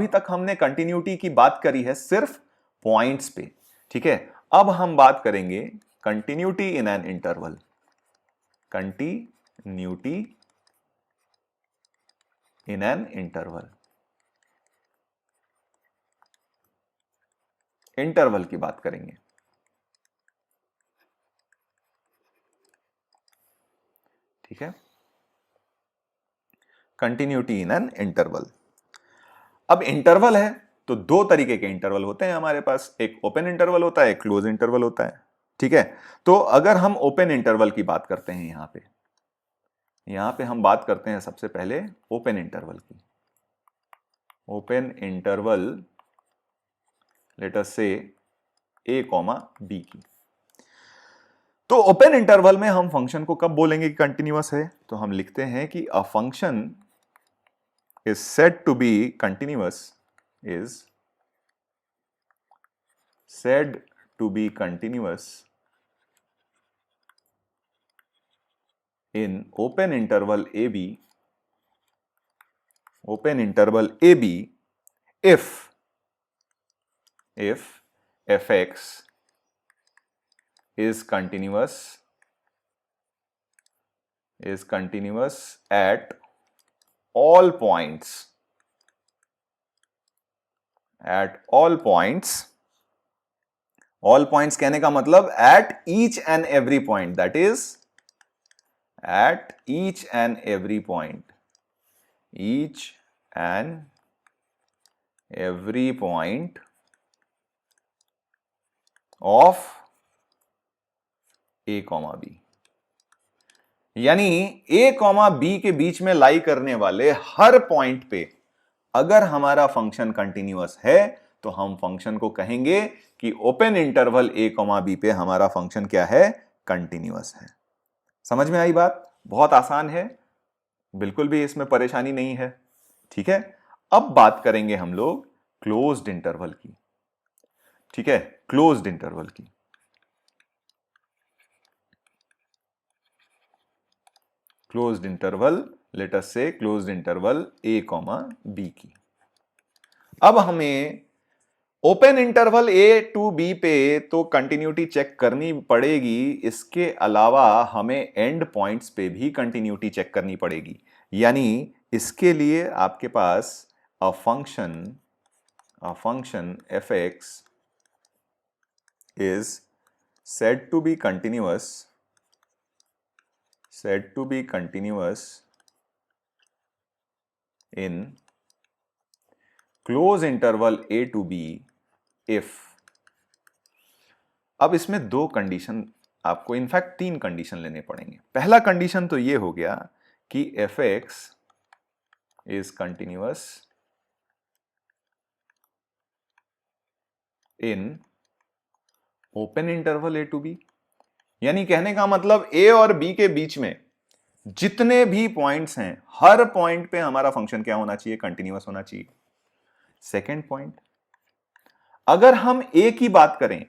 अभी तक हमने कंटिन्यूटी की बात करी है सिर्फ पॉइंट्स पे, ठीक है। अब हम बात करेंगे continuity in an interval. Continuity in an interval, interval की बात करेंगे, ठीक है। Continuity in an interval. अब इंटरवल है तो दो तरीके के इंटरवल होते हैं हमारे पास, एक ओपन इंटरवल होता है, एक क्लोज इंटरवल होता है, ठीक है। तो अगर हम ओपन इंटरवल की बात करते हैं यहां पे हम बात करते हैं सबसे पहले ओपन इंटरवल की। ओपन इंटरवल लेट अस से a, b की। तो ओपन इंटरवल में हम फंक्शन को कब बोलेंगे कि कंटिन्यूअस है, तो हम लिखते हैं कि a function is said to be continuous, is said to be continuous in open interval AB if fx is continuous at all points all points कहने का मतलब at each and every point, that is at each and every point of a, b। यानी a, b के बीच में लाई करने वाले हर point पे अगर हमारा फंक्शन कंटिन्यूअस है तो हम फंक्शन को कहेंगे कि ओपन इंटरवल a, b पे हमारा फंक्शन क्या है, कंटिन्यूअस है। समझ में आई बात? बहुत आसान है, बिल्कुल भी इसमें परेशानी नहीं है, ठीक है। अब बात करेंगे हम लोग क्लोज्ड इंटरवल की, ठीक है। क्लोज्ड इंटरवल की, closed interval let us say closed interval a, b की। अब हमें open interval a to b पे तो कंटिन्यूटी चेक करनी पड़ेगी, इसके अलावा हमें एंड पॉइंट्स पे भी कंटिन्यूटी चेक करनी पड़ेगी। यानी इसके लिए आपके पास a function fx is said to be continuous in close interval a to b if। अब इसमें दो कंडीशन आपको, इनफैक्ट तीन कंडीशन लेने पड़ेंगे। पहला कंडीशन तो ये हो गया कि fx is continuous in open interval a to b। यानी कहने का मतलब a और b के बीच में जितने भी पॉइंट्स हैं हर पॉइंट पे हमारा फंक्शन क्या होना चाहिए, कंटिन्यूअस होना चाहिए। सेकंड पॉइंट, अगर हम a की बात करें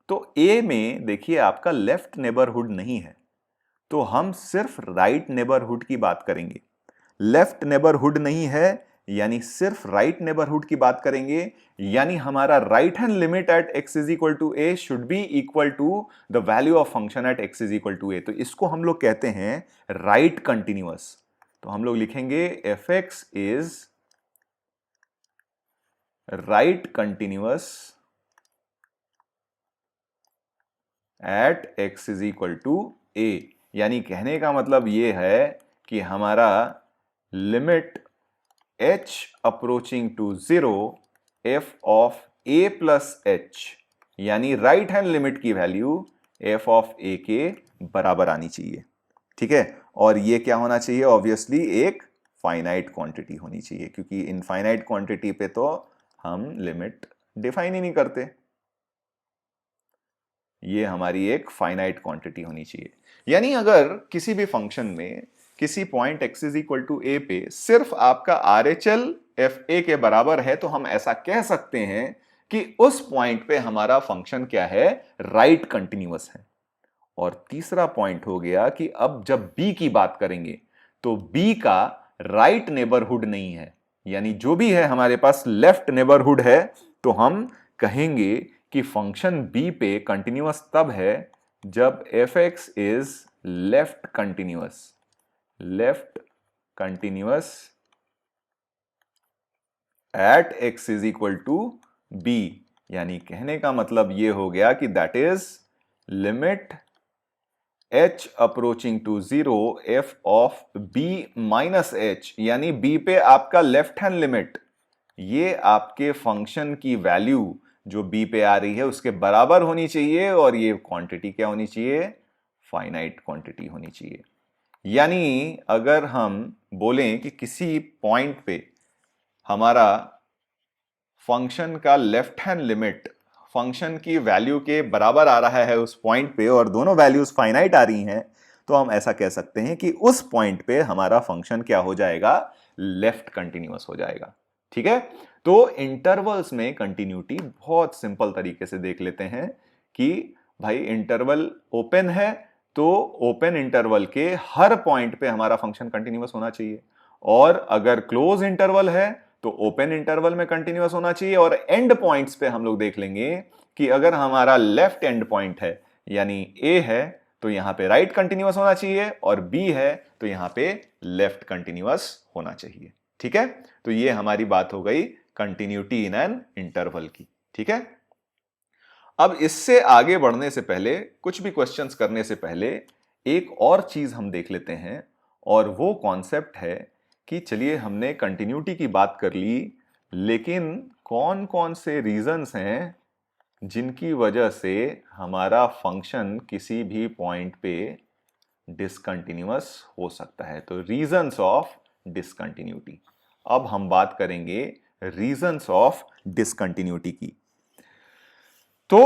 तो a में देखिए आपका लेफ्ट नेबरहुड नहीं है, तो हम सिर्फ राइट नेबरहुड की बात करेंगे। लेफ्ट नेबरहुड नहीं है यानी सिर्फ राइट नेबरहुड की बात करेंगे। यानी हमारा right hand limit at x is equal to a should be equal to the value of function at x is equal to a। तो इसको हम लोग कहते हैं राइट कंटिन्यूअस। तो हम लोग लिखेंगे fx is right continuous at x is equal to a। यानी कहने का मतलब यह है कि हमारा limit h approaching to 0 f of a plus h, यानी राइट हैंड लिमिट की वैल्यू f ऑफ a के बराबर आनी चाहिए, ठीक है। और ये क्या होना चाहिए, ऑब्वियसली एक फाइनाइट क्वांटिटी होनी चाहिए, क्योंकि इनफाइनाइट क्वांटिटी पे तो हम लिमिट डिफाइन ही नहीं करते। ये हमारी एक फाइनाइट क्वांटिटी होनी चाहिए। यानी अगर किसी भी फंक्शन में किसी point x is equal to a पे सिर्फ आपका RHL fa के बराबर है, तो हम ऐसा कह सकते हैं कि उस पॉइंट पे हमारा फंक्शन क्या है, राइट कंटिन्यूअस है। और तीसरा पॉइंट हो गया कि अब जब b की बात करेंगे तो b का राइट नेबरहुड नहीं है, यानी जो भी है हमारे पास लेफ्ट नेबरहुड है, तो हम कहेंगे कि फंक्शन b पे कंटिन्यूअस तब है जब fx is left continuous at x is equal to b। यानी कहने का मतलब यह हो गया कि that is limit h approaching to 0 f of b minus h, यानी b पे आपका लेफ्ट हैंड लिमिट, ये आपके फंक्शन की वैल्यू जो b पे आ रही है उसके बराबर होनी चाहिए, और ये क्वांटिटी क्या होनी चाहिए? फाइनाइट क्वांटिटी होनी चाहिए। यानी अगर हम बोलें कि किसी पॉइंट पे हमारा फंक्शन का लेफ्ट हैंड लिमिट फंक्शन की वैल्यू के बराबर आ रहा है उस पॉइंट पे, और दोनों वैल्यूज फाइनाइट आ रही हैं, तो हम ऐसा कह सकते हैं कि उस पॉइंट पे हमारा फंक्शन क्या हो जाएगा? लेफ्ट कंटिन्यूअस हो जाएगा। ठीक है, तो इंटरवल्स में कंटिन्यूटी बहुत सिंपल तरीके से देख लेते हैं कि भाई इंटरवल ओपन है तो ओपन इंटरवल के हर पॉइंट पे हमारा फंक्शन कंटिन्यूअस होना चाहिए, और अगर क्लोज इंटरवल है तो ओपन इंटरवल में कंटिन्यूअस होना चाहिए। और एंड पॉइंट्स पे हम लोग देख लेंगे कि अगर हमारा लेफ्ट एंड पॉइंट है यानी ए है तो यहां पे राइट कंटिन्यूअस होना चाहिए, और बी है तो यहां पे लेफ्ट कंटिन्यूअस होना चाहिए। ठीक है, तो ये हमारी बात हो गई कंटिन्यूटी इन एन इंटरवल की। ठीक है, अब इससे आगे बढ़ने से पहले, कुछ भी क्वेश्चंस करने से पहले एक और चीज हम देख लेते हैं, और वो कॉन्सेप्ट है कि चलिए हमने कंटिन्यूटी की बात कर ली, लेकिन कौन कौन से रीजंस हैं जिनकी वजह से हमारा फंक्शन किसी भी पॉइंट पे डिसकंटिन्यूअस हो सकता है। तो रीजंस ऑफ डिसकंटिन्यूटी। अब हम बात करेंगे रीजंस ऑफ डिसकंटिन्यूटी की। तो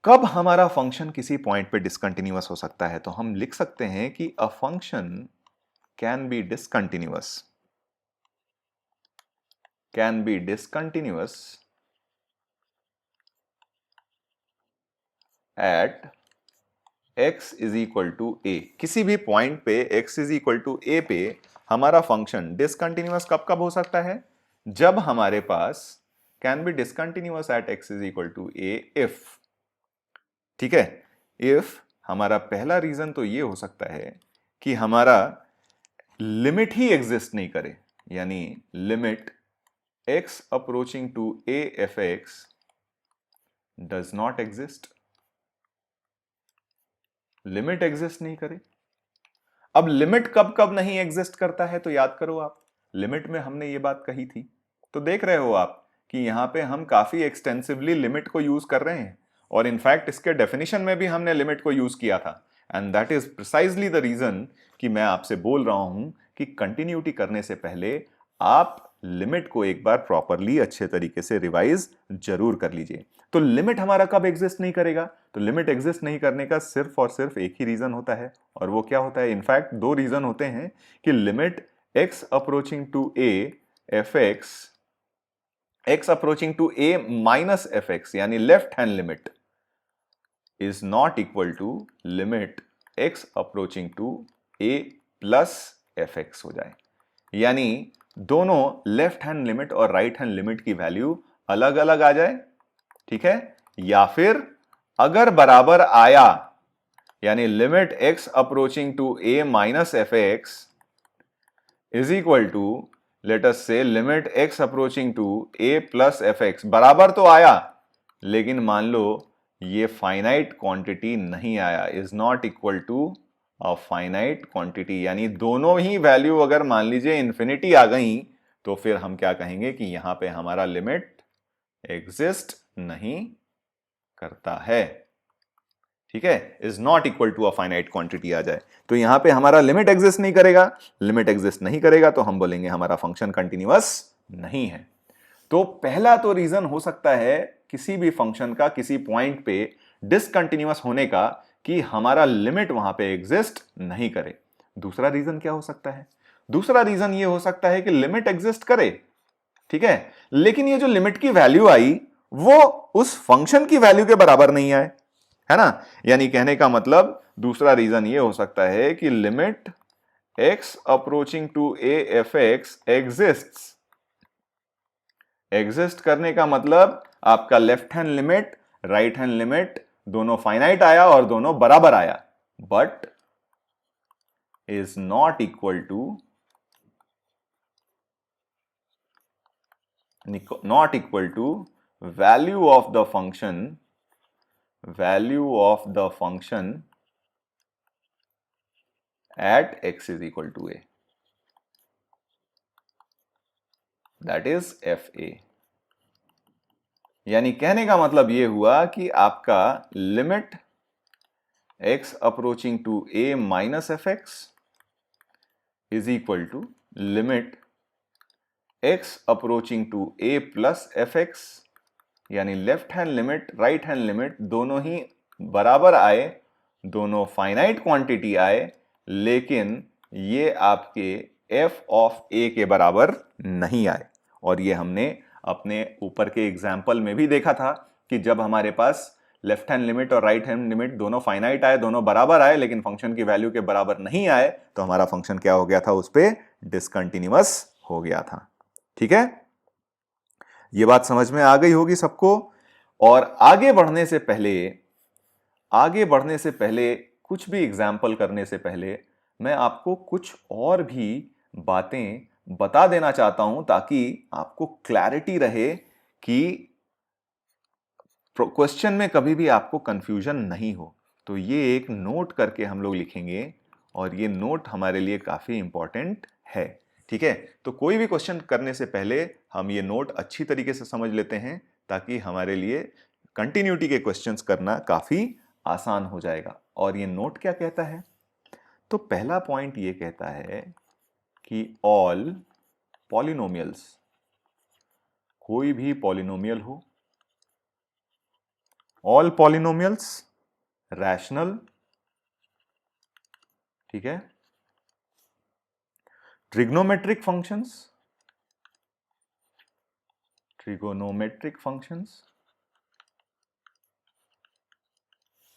कब हमारा फंक्शन किसी पॉइंट पे डिसकंटिन्यूअस हो सकता है? तो हम लिख सकते हैं कि a function can be discontinuous at x is equal to a। किसी भी पॉइंट पे x is equal to a पे हमारा फंक्शन डिसकंटिन्यूअस कब कब हो सकता है? जब हमारे पास can be discontinuous at x is equal to a if, ठीक है, इफ हमारा पहला रीजन तो ये हो सकता है कि हमारा लिमिट ही एग्जिस्ट नहीं करे, यानी limit x approaching to a f x does not exist, limit exist नहीं करे। अब लिमिट कब कब नहीं एग्जिस्ट करता है? तो याद करो आप, लिमिट में हमने ये बात कही थी, तो देख रहे हो आप कि यहां पे हम काफी एक्सटेंसिवली लिमिट को यूज कर रहे हैं, और इनफैक्ट इसके डेफिनेशन में भी हमने लिमिट को यूज किया था। And that is precisely the reason कि मैं आपसे बोल रहा हूं कि कंटिन्यूटी करने से पहले आप लिमिट को एक बार प्रॉपरली अच्छे तरीके से रिवाइज जरूर कर लीजिए। तो लिमिट हमारा कब एग्जिस्ट नहीं करेगा? तो लिमिट एग्जिस्ट नहीं करने का सिर्फ और सिर्फ एक ही रीजन होता है, और वो क्या होता है? इनफैक्ट दो रीजन होते हैं कि limit x approaching to a F x approaching to a minus F X, यानी left hand limit is not equal to limit x approaching to a plus F X हो जाए, यानी दोनों लेफ्ट हैंड लिमिट और right hand limit की value अलग अलग आ जाए। ठीक है, या फिर अगर बराबर आया, यानी limit x approaching to a minus F X is equal to let us से limit x approaching to a plus F X, बराबर तो आया लेकिन मान लो ये फाइनाइट क्वांटिटी नहीं आया, is not equal to a finite quantity, यानी दोनों ही वैल्यू अगर मान लीजिए इंफिनिटी आ गई, तो फिर हम क्या कहेंगे कि यहां पे हमारा लिमिट एग्जिस्ट नहीं करता है। ठीक है, is not equal to a finite quantity आ जाए तो यहां पे हमारा लिमिट एग्जिस्ट नहीं करेगा। लिमिट एग्जिस्ट नहीं करेगा तो हम बोलेंगे हमारा फंक्शन कंटिन्यूअस नहीं है। तो पहला तो रीजन हो सकता है किसी भी फंक्शन का किसी पॉइंट पे डिसकंटिन्यूअस होने का कि हमारा लिमिट वहां पे एग्जिस्ट नहीं करे। दूसरा रीजन क्या हो सकता है? दूसरा रीजन ये हो सकता है कि लिमिट एग्जिस्ट करे, ठीक है, लेकिन ये जो लिमिट की वैल्यू आई वो उस फंक्शन की वैल्यू के बराबर नहीं आए, है ना। यानी कहने का मतलब दूसरा रीजन ये हो सकता है कि limit x approaching to a f x exists exist करने का मतलब आपका left hand limit right hand limit दोनों फाइनाइट आया और दोनों बराबर आया, but is not equal to value of the function at x is equal to a, that is fa। यानी कहने का मतलब यह हुआ कि आपका limit x approaching to a minus F X is equal to limit x approaching to a plus F X, यानी left hand limit right hand limit दोनों ही बराबर आए, दोनों फाइनाइट क्वांटिटी आए, लेकिन ये आपके f ऑफ a के बराबर नहीं आए। और ये हमने अपने ऊपर के एग्जाम्पल में भी देखा था कि जब हमारे पास लेफ्ट हैंड लिमिट और राइट हैंड लिमिट दोनों फाइनाइट आए, दोनों बराबर आए, लेकिन फंक्शन की वैल्यू के बराबर नहीं आए, तो हमारा फंक्शन क्या हो गया था, उस पर डिसकंटिन्यूअस हो गया था। ठीक है, ये बात समझ में आ गई होगी सबको। और आगे बढ़ने से पहले कुछ भी एग्जाम्पल करने से पहले मैं आपको कुछ और भी बातें बता देना चाहता हूं, ताकि आपको क्लैरिटी रहे कि क्वेश्चन में कभी भी आपको कंफ्यूजन नहीं हो। तो ये एक नोट करके हम लोग लिखेंगे, और ये नोट हमारे लिए काफी इंपॉर्टेंट है। ठीक है, तो कोई भी क्वेश्चन करने से पहले हम ये नोट अच्छी तरीके से समझ लेते हैं, ताकि हमारे लिए कंटिन्यूटी के क्वेश्चंस करना काफी आसान हो जाएगा। और ये नोट क्या कहता है, तो पहला पॉइंट ये कहता है कि ऑल पॉलिनोमियल्स, कोई भी पॉलिनोमियल हो, ऑल पॉलिनोमियल्स रैशनल, ठीक है, trigonometric functions,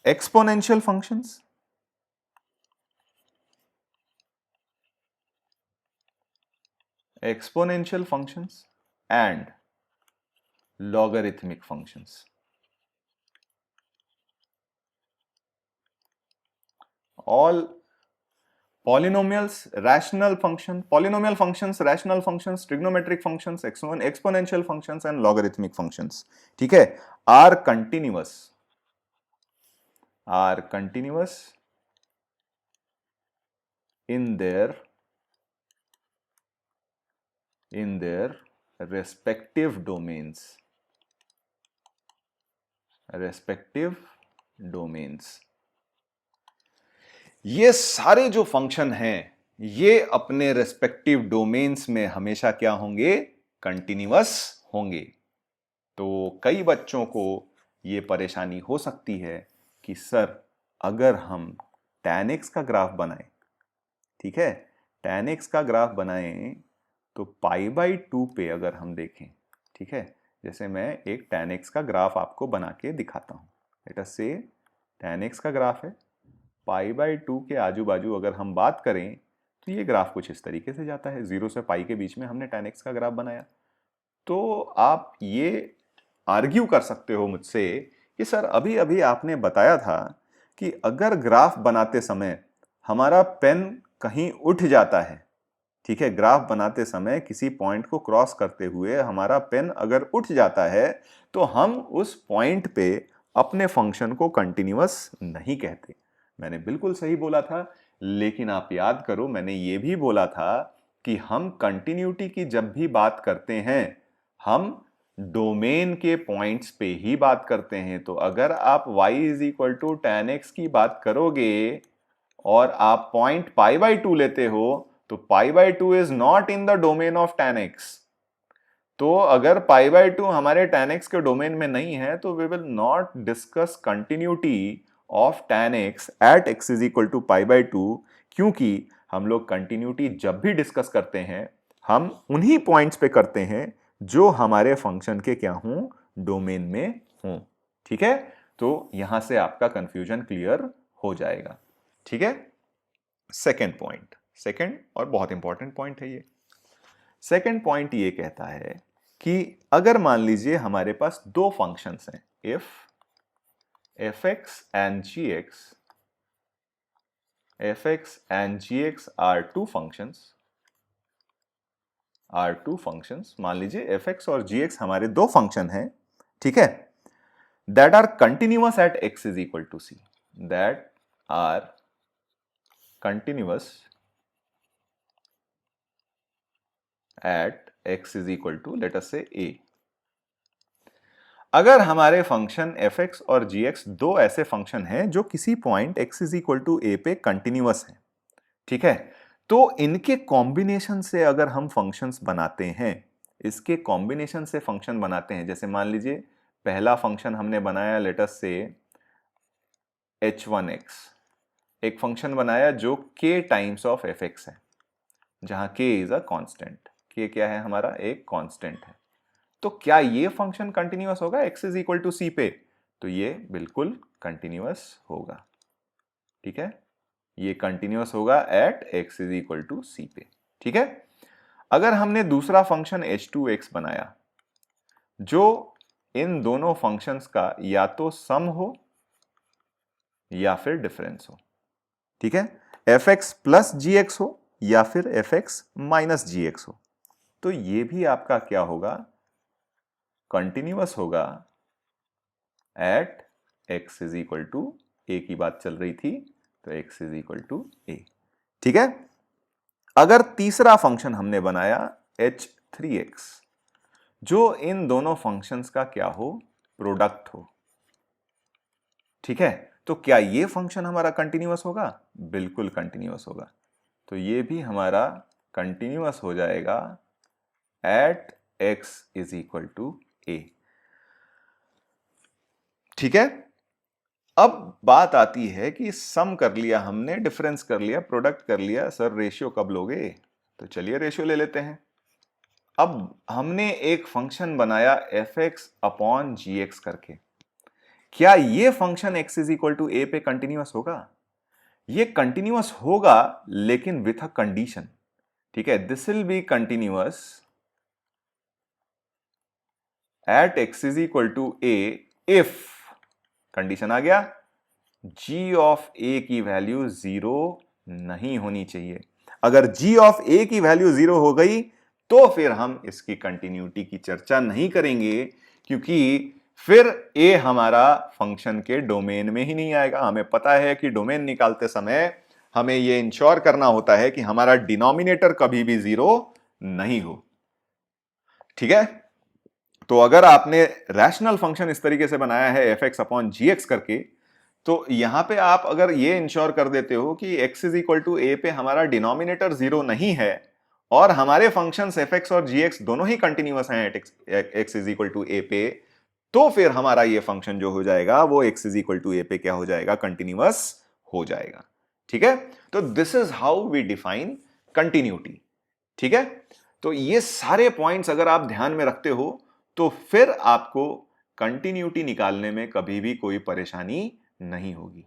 exponential functions, and logarithmic functions. All polynomials, rational functions, rational functions, trigonometric functions, exponential functions and logarithmic functions, ठीक है, are continuous in their respective domains। ये सारे जो फंक्शन हैं, ये अपने रेस्पेक्टिव डोमेन्स में हमेशा क्या होंगे, कंटिन्यूअस होंगे। तो कई बच्चों को ये परेशानी हो सकती है कि सर अगर हम tan x का ग्राफ बनाएं, ठीक है, tan x का ग्राफ बनाएं तो π/2 पे अगर हम देखें, ठीक है, जैसे मैं एक tan x का ग्राफ आपको बना के दिखाता हूं। लेट अस से tan x का ग्राफ है, π/2 के आजू बाजू अगर हम बात करें तो ये ग्राफ कुछ इस तरीके से जाता है। 0 से π के बीच में हमने tan x का ग्राफ बनाया। तो आप ये आर्ग्यू कर सकते हो मुझसे कि सर अभी अभी आपने बताया था कि अगर ग्राफ बनाते समय हमारा पेन कहीं उठ जाता है, ठीक है, ग्राफ बनाते समय किसी पॉइंट को क्रॉस करते हुए हमारा पेन अगर उठ जाता है, तो हम उस पॉइंट पे अपने फंक्शन को कंटिन्यूअस नहीं कहते। मैंने बिल्कुल सही बोला था, लेकिन आप याद करो मैंने ये भी बोला था कि हम कंटिन्यूटी की जब भी बात करते हैं, हम डोमेन के पॉइंट्स पे ही बात करते हैं। तो अगर आप y = tan x की बात करोगे और आप पॉइंट π/2 लेते हो, तो π/2 is not in the domain of tan x। तो अगर π/2 हमारे tan x के डोमेन में नहीं है, तो we will not discuss continuity of tan x at x = π/2, क्योंकि हम लोग कंटिन्यूटी जब भी डिस्कस करते हैं हम उन्हीं पॉइंट्स पे करते हैं जो हमारे फंक्शन के क्या हों, डोमेन में हों। ठीक है, तो यहां से आपका कंफ्यूजन क्लियर हो जाएगा। ठीक है, सेकंड पॉइंट, सेकंड और बहुत इंपॉर्टेंट पॉइंट है ये। सेकंड पॉइंट ये कहता है कि अगर मान लीजिए हमारे पास दो फंक्शंस हैं, if fx and gx are two functions, मान लीजिए fx और gx हमारे दो फंक्शन हैं, ठीक है, that are continuous at x is equal to c, that are continuous at x is equal to let us say a। अगर हमारे फंक्शन fx और gx दो ऐसे फंक्शन हैं जो किसी point x is equal to a पे continuous हैं, ठीक है, तो इनके कॉम्बिनेशन से अगर हम फंक्शंस बनाते हैं, इसके कॉम्बिनेशन से फंक्शन बनाते हैं, जैसे मान लीजिए पहला फंक्शन हमने बनाया लेट अस से h1x, एक फंक्शन बनाया जो k टाइम्स ऑफ fx है, जहां k is a constant, k क्या है हमारा, एक कांस्टेंट है। तो क्या ये फंक्शन कंटिन्यूअस होगा x is equal to c पे? तो ये बिल्कुल कंटिन्यूअस होगा, ठीक है, ये कंटिन्यूअस होगा at x is equal to c पे, ठीक है। अगर हमने दूसरा फंक्शन h2x बनाया जो इन दोनों फंक्शंस का या तो सम हो या फिर डिफरेंस हो, ठीक है, fx प्लस gx हो या फिर fx माइनस gx हो, तो ये भी आपका क्या होगा, कंटिन्यूअस होगा at x is equal to a की बात चल रही थी, तो x is equal to a, ठीक है। अगर तीसरा फंक्शन हमने बनाया h3x जो इन दोनों फंक्शंस का क्या हो, प्रोडक्ट हो, ठीक है, तो क्या ये फंक्शन हमारा कंटिन्यूअस होगा? बिल्कुल कंटिन्यूअस होगा, तो ये भी हमारा कंटिन्यूअस हो जाएगा at x is equal to a, ठीक है। अब बात आती है कि सम कर लिया हमने, डिफरेंस कर लिया, प्रोडक्ट कर लिया, सर रेशियो कब लोगे? तो चलिए रेशियो ले लेते हैं। अब हमने एक फंक्शन बनाया fx अपॉन gx करके, क्या ये function x is equal to a पे कंटिन्यूअस होगा? ये कंटिन्यूअस होगा लेकिन विथ अ कंडीशन, ठीक है, this will be continuous at x is equal to a if, condition आ गया, g ऑफ a की वैल्यू 0 नहीं होनी चाहिए। अगर g ऑफ a की वैल्यू 0 हो गई तो फिर हम इसकी कंटिन्यूटी की चर्चा नहीं करेंगे, क्योंकि फिर a हमारा फंक्शन के डोमेन में ही नहीं आएगा। हमें पता है कि डोमेन निकालते समय हमें यह इंश्योर करना होता है कि हमारा डिनोमिनेटर कभी भी 0 नहीं हो, ठीक है। तो अगर आपने रैशनल फंक्शन इस तरीके से बनाया है fx अपॉन gx करके, तो यहां पे आप अगर ये इंश्योर कर देते हो कि x is equal to a पे हमारा डिनोमिनेटर 0 नहीं है और हमारे फंक्शंस fx और gx दोनों ही कंटिन्यूअस हैं x is equal to a पे, तो फिर हमारा ये फंक्शन जो हो जाएगा वो x is equal to a पे क्या हो जाएगा, कंटिन्यूअस हो जाएगा, ठीक है। तो this is how we define continuity, ठीक है। तो ये सारे पॉइंट्स अगर आप ध्यान में रखते हो तो फिर आपको कंटिन्यूटी निकालने में कभी भी कोई परेशानी नहीं होगी।